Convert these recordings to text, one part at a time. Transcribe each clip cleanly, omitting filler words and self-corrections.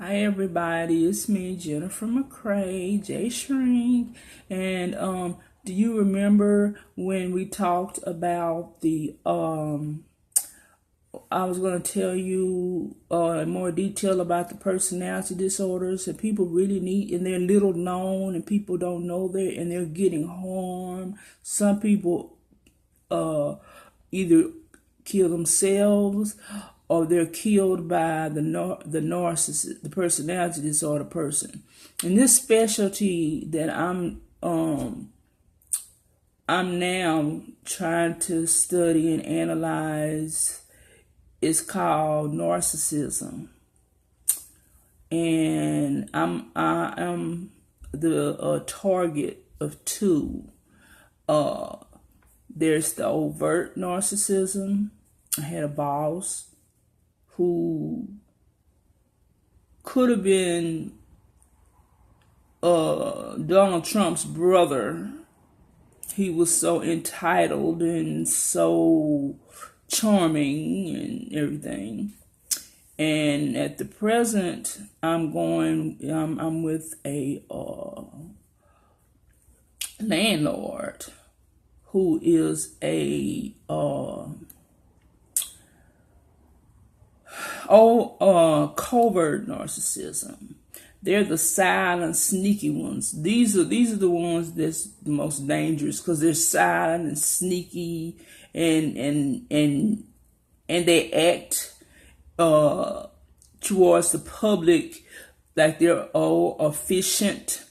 Hi everybody, it's me, Jennifer McCrae, J Shrink, and do you remember when we talked about the I was going to tell you in more detail about the personality disorders, and people really need, and they're little known, and people don't know that, and they're getting harmed. Some people either kill themselves or they're killed by the narcissist, the personality disorder person. And this specialty that I'm now trying to study and analyze is called narcissism. And I am the target of two. There's the overt narcissism. I had a boss who could have been Donald Trump's brother. He was so entitled and so charming and everything. And at the present, I'm with a landlord who is a covert narcissism. They're the silent, sneaky ones. These are the ones that's the most dangerous because they're silent and sneaky, and they act towards the public like they're all efficient,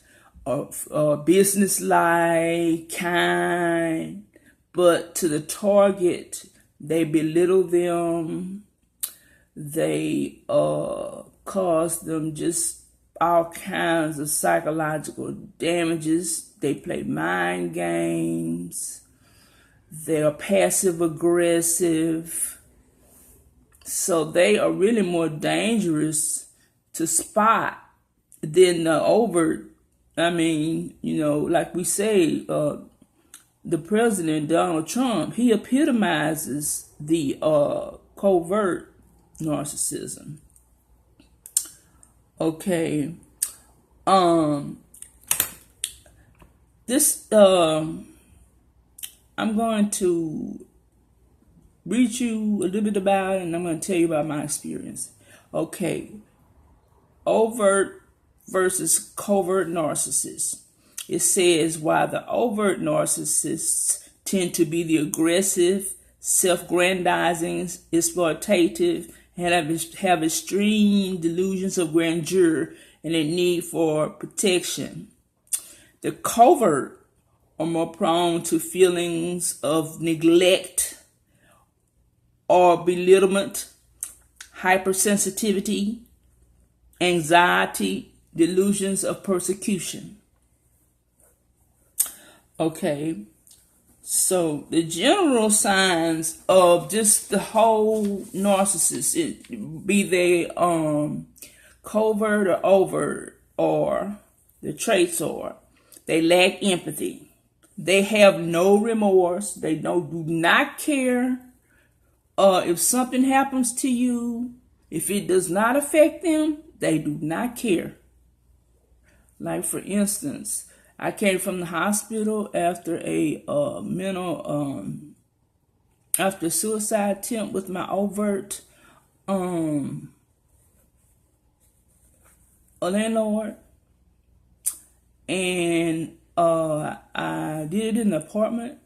business-like, kind, but to the target, they belittle them. They cause them just all kinds of psychological damages. They play mind games. They are passive aggressive. So they are really more dangerous to spot than the overt. I mean, like we say, the president, Donald Trump, he epitomizes the covert narcissism. Okay. This I'm going to read you a little bit about it, and I'm going to tell you about my experience. Okay. Overt versus covert narcissists. It says why the overt narcissists tend to be the aggressive, self-grandizing, exploitative, and have extreme delusions of grandeur and a need for protection. The covert are more prone to feelings of neglect or belittlement, hypersensitivity, anxiety, delusions of persecution. Okay, so the general signs of just the whole narcissist, be they covert or overt, or the traits are, they lack empathy. They have no remorse. They do not care if something happens to you. If it does not affect them, they do not care. Like, for instance, I came from the hospital after a after a suicide attempt with my overt a landlord, and I did it in the apartment,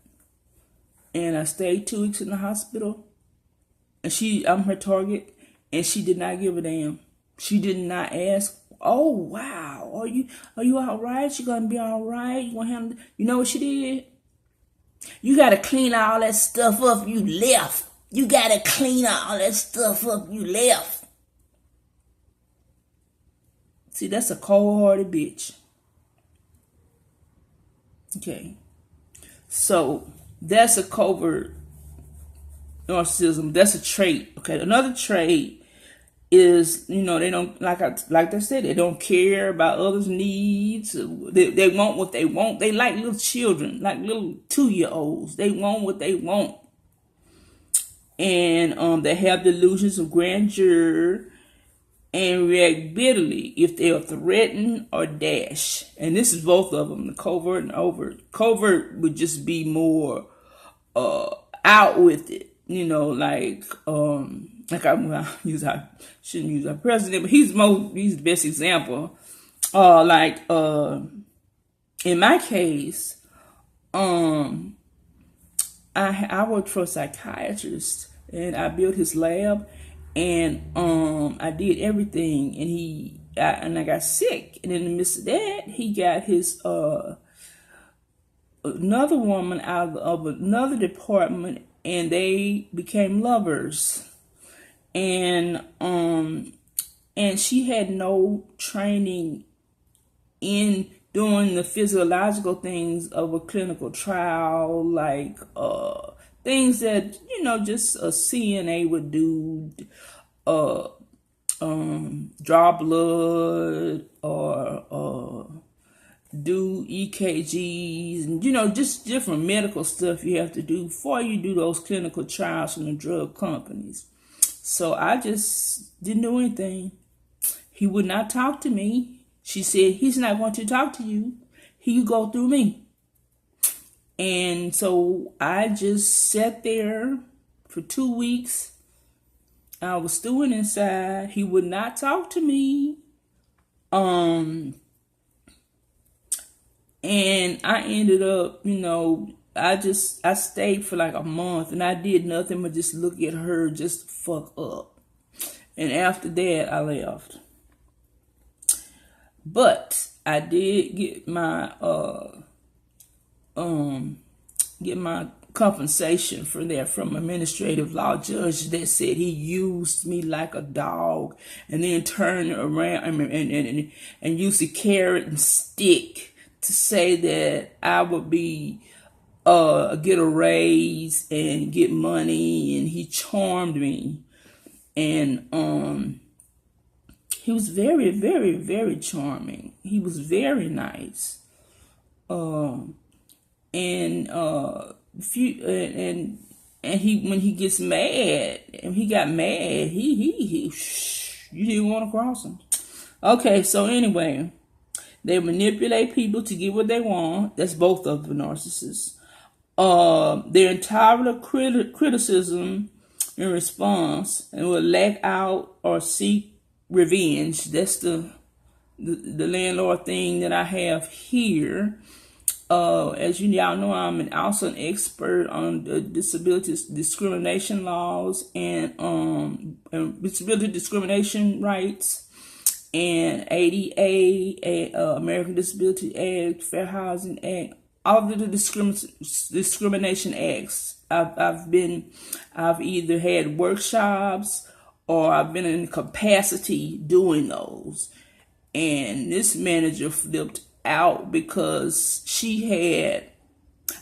and I stayed 2 weeks in the hospital, and I'm her target, and she did not give a damn. She did not ask, oh wow, are you all right? You gonna be all right? You gonna handle? You know what she did? You gotta clean all that stuff up you left. You gotta clean all that stuff up you left. See, that's a cold-hearted bitch. Okay, so that's a covert narcissism. That's a trait. Okay, another trait is, they don't, like I said, they don't care about others' needs. They want what they want. They like little children, like little 2-year-olds. They want what they want. And they have delusions of grandeur, and react bitterly if they are threatened or dashed. And this is both of them, the covert and overt. Covert would just be more out with it, I shouldn't use our president, but he's the best example. In my case, I worked for a psychiatrist, and I built his lab, and I did everything, and I got sick, and in the midst of that, he got his another woman out of another department, and they became lovers, and she had no training in doing the physiological things of a clinical trial, like things that just a CNA would do, draw blood or do EKGs, and just different medical stuff you have to do before you do those clinical trials from the drug companies. So I just didn't do anything. He would not talk to me. She said, he's not going to talk to you. He go through me. And so I just sat there for 2 weeks. I was stewing inside. He would not talk to me. And I ended up, I stayed for like a month, and I did nothing but just look at her just fuck up. And after that, I left. But I did get my compensation for that from an administrative law judge that said he used me like a dog, and then turned around and used a carrot and stick to say that I would be get a raise and get money, and he charmed me. And he was very, very, very charming. He was very nice. And he when he gets mad, and he got mad, he you didn't want to cross him. Okay, so anyway, they manipulate people to get what they want. That's both of the narcissists. They're entitled to criticism in response, and will lack out or seek revenge. That's the landlord thing that I have here. As y'all know, I'm also an expert on the disability discrimination laws and disability discrimination rights, and ADA, American Disability Act, Fair Housing Act, all of the discrimination acts. I've either had workshops or I've been in capacity doing those. And this manager flipped out because she had,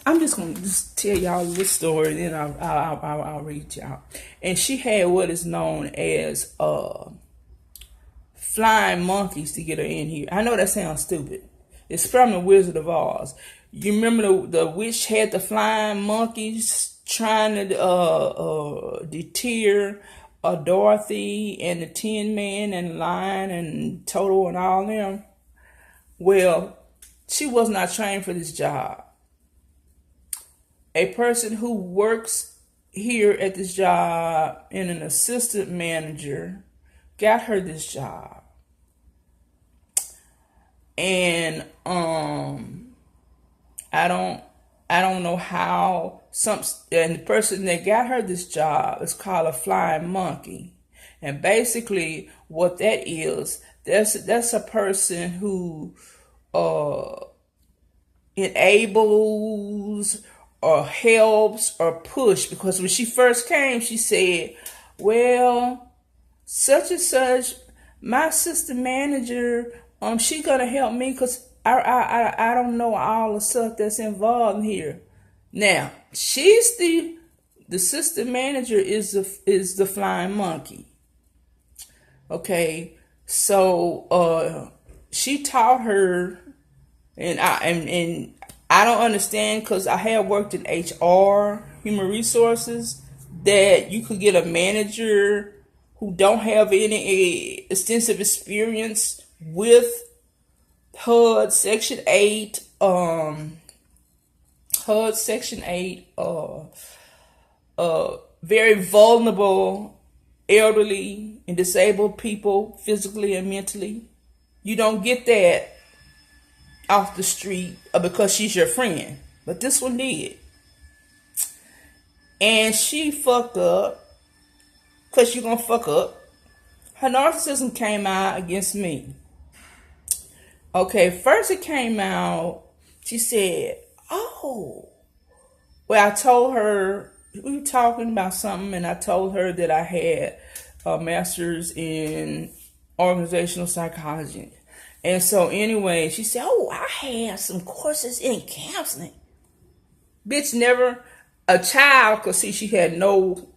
I'm just going to just tell y'all this story, then I'll read y'all. And she had what is known as flying monkeys to get her in here. I know that sounds stupid. It's from the Wizard of Oz. You remember the witch had the flying monkeys trying to deter Dorothy and the Tin Man and Lion and Toto and all them? Well, she was not trained for this job. A person who works here at this job and an assistant manager got her this job. And I don't know how and the person that got her this job is called a flying monkey. And basically what that is, that's a person who enables or helps or push. Because when she first came, she said, well, such and such, my assistant manager, she gonna help me because I don't know all the stuff that's involved here. Now, she's the assistant manager is the flying monkey. Okay, so she taught her, and I don't understand because I have worked in HR, human resources, that you could get a manager who don't have any extensive experience with HUD Section 8, HUD Section 8, very vulnerable elderly and disabled people, physically and mentally. You don't get that off the street because she's your friend. But this one did. And she fucked up, because you're going to fuck up. Her narcissism came out against me. Okay, first it came out, she said, oh. Well, I told her, we were talking about something, and I told her that I had a master's in organizational psychology. And so anyway, she said, oh, I had some courses in counseling. Bitch, never a child could see she had no.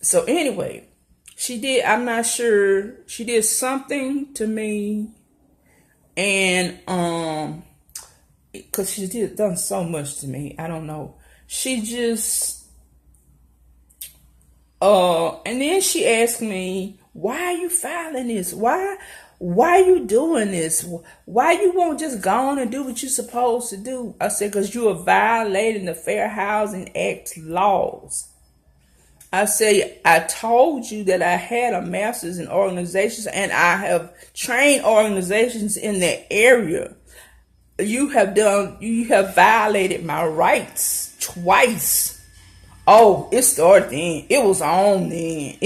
So anyway, she did, I'm not sure, she did something to me, and because she did done so much to me, I don't know. She just and then she asked me, why are you filing this? Why are you doing this? Why you won't just go on and do what you're supposed to do? I said, because you are violating the Fair Housing Act laws. I say, I told you that I had a master's in organizations, and I have trained organizations in that area. You have violated my rights twice. Oh, it started then. It was on then.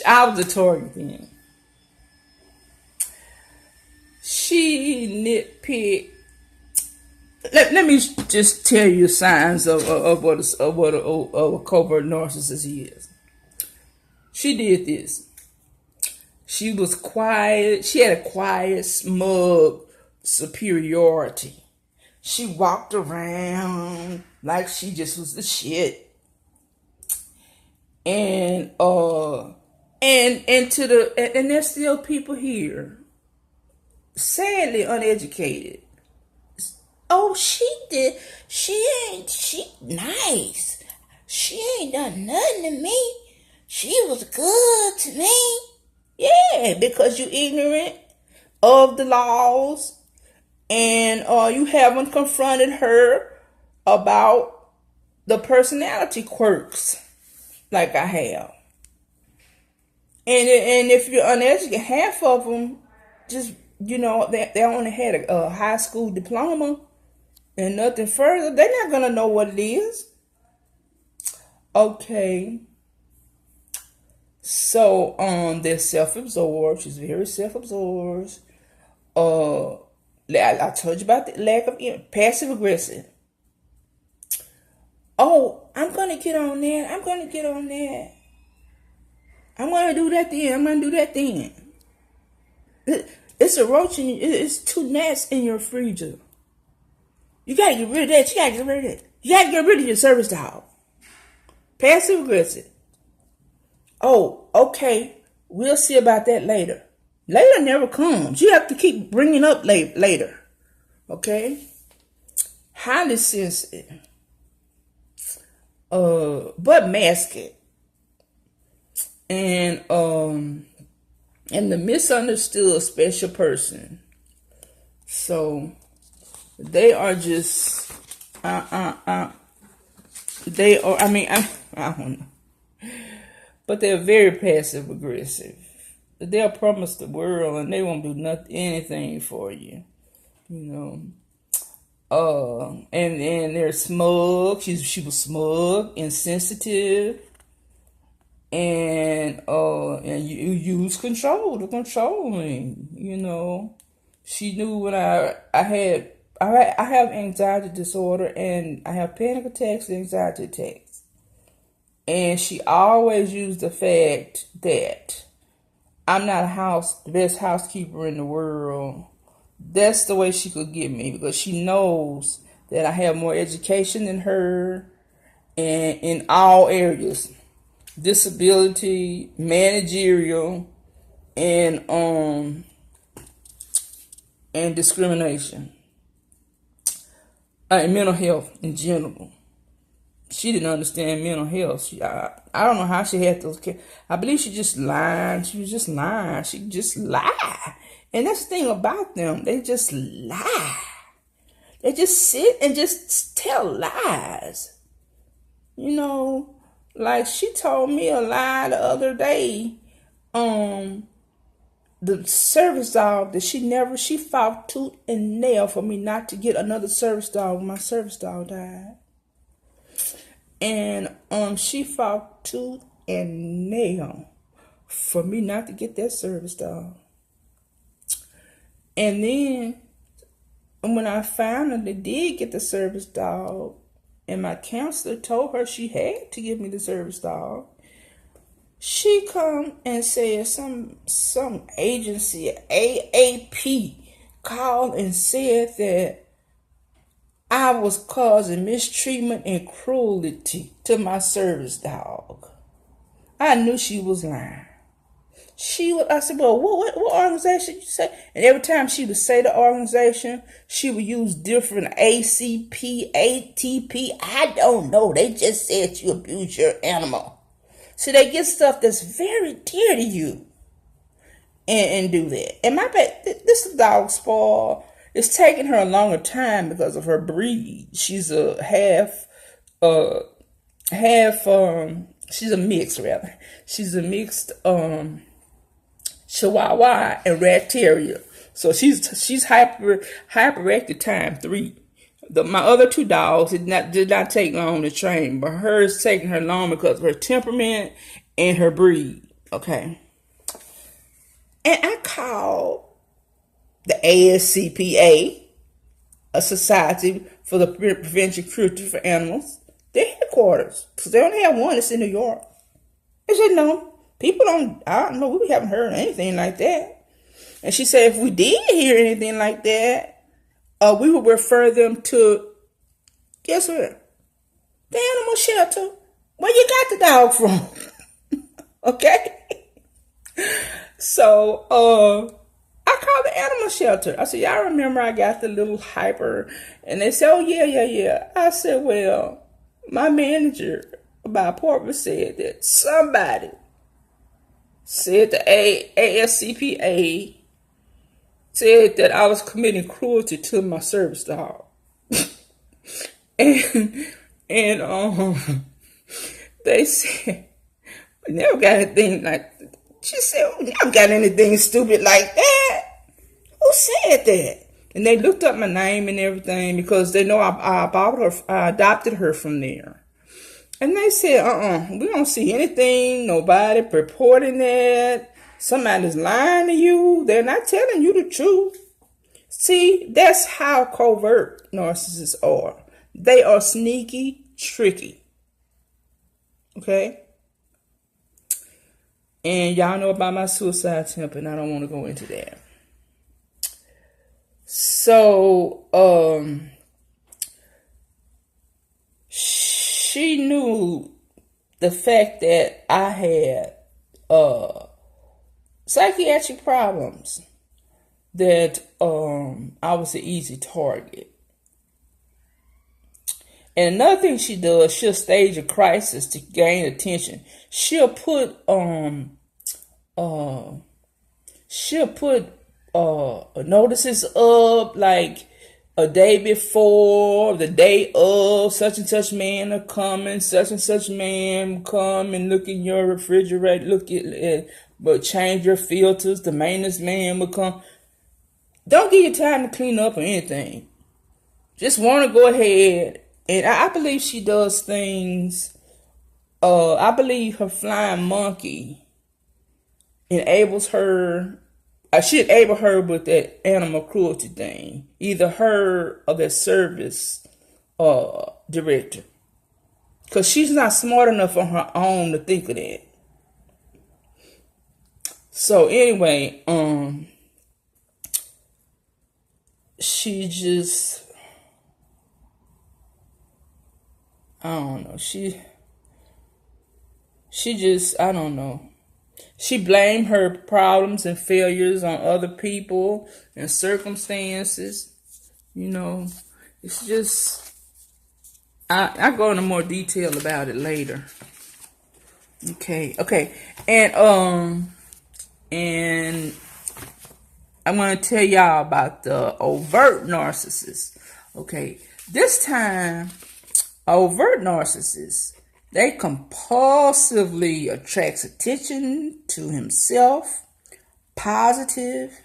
I was a target then. She nitpicked. Let me just tell you signs of what a covert narcissist is. She did this. She was quiet. She had a quiet, smug superiority. She walked around like she just was the shit. And there's still people here, sadly uneducated. Oh, she nice. She ain't done nothing to me. She was good to me. Yeah, because you ignorant of the laws, and you haven't confronted her about the personality quirks like I have. And if you're uneducated, half of them just, they only had a high school diploma and nothing further. They're not going to know what it is. Okay. So, they're self-absorbed. She's very self-absorbed. I told you about the lack of passive-aggressive. Oh, I'm going to get on that. I'm going to do that then. It's a roach it's 2 gnats in your freezer. You got to get rid of that. You got to get rid of your service dog. Passive-aggressive. Oh, okay. We'll see about that later. Later never comes. You have to keep bringing up later. Okay? Highly sensitive. But masculine. And the misunderstood special person. So they are just they are, I don't know. But they're very passive aggressive. They'll promise the world and they won't do anything for you. And they're smug. She was smug, insensitive, and you use control to control me. She knew when I have anxiety disorder, and I have panic attacks and anxiety attacks. And she always used the fact that I'm not the best housekeeper in the world. That's the way she could get me, because she knows that I have more education than her, and in all areas, disability, managerial, and and discrimination, and mental health in general. She didn't understand mental health. I don't know how she had those kids. I believe she just lied. She was just lying. She just lied. And that's the thing about them. They just lie. They just sit and just tell lies. You know, like she told me a lie the other day. The service dog that she fought tooth and nail for me not to get another service dog when my service dog died. And she fought tooth and nail for me not to get that service dog. And then when I finally did get the service dog, and my counselor told her she had to give me the service dog, she come and said some agency, AAP, called and said that I was causing mistreatment and cruelty to my service dog. I knew she was lying. I said, well, what organization you say? And every time she would say the organization, she would use different ACP, ATP. I don't know. They just said you abuse your animal. So they get stuff that's very dear to you and do that. And my bet, this dog spoiled. It's taking her a longer time because of her breed. She's a she's a mix rather. She's a mixed Chihuahua and Rat Terrier. So she's hyperactive times 3. My other 2 dogs did not take long to train, but hers taking her long because of her temperament and her breed. Okay. And I called the ASCPA, a Society for the Prevention of Cruelty for Animals, their headquarters, because they only have one that's in New York. They said, no, I don't know, we haven't heard anything like that. And she said, if we did hear anything like that, we would refer them to, guess what? The animal shelter. Where you got the dog from? Okay? So, I called the animal shelter. I said, y'all remember I got the little hyper? And they said, oh, yeah. I said, well, my manager by appointment said that somebody said the ASCPA said that I was committing cruelty to my service dog. and they said, we never got anything like, she said, we never got anything stupid like that. Who said that? And they looked up my name and everything because they know I adopted her from there. And they said, we don't see anything, nobody purporting that. Somebody's lying to you. They're not telling you the truth. See, that's how covert narcissists are. They are sneaky, tricky. Okay? And y'all know about my suicide attempt, and I don't want to go into that. So, she knew the fact that I had psychiatric problems, that I was an easy target. And another thing she does, she'll stage a crisis to gain attention. She'll put notices up like a day before, the day of, such and such man are coming, such and such man will come and look in your refrigerator, but change your filters, the maintenance man will come. Don't give you time to clean up or anything. Just want to go ahead. And I believe she does things. I believe her flying monkey enables her. She enabled her with that animal cruelty thing. Either her or that service director. Because she's not smart enough on her own to think of that. So anyway, she just, I don't know. She just, I don't know. She blamed her problems and failures on other people and circumstances. You know, it's just, I go into more detail about it later. Okay. And I'm going to tell y'all about the overt narcissist. Okay, this time, overt narcissists, they compulsively attracts attention to himself, positive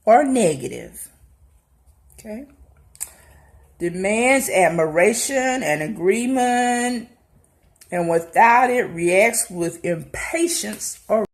or negative. Okay, demands admiration and agreement, and without it reacts with impatience or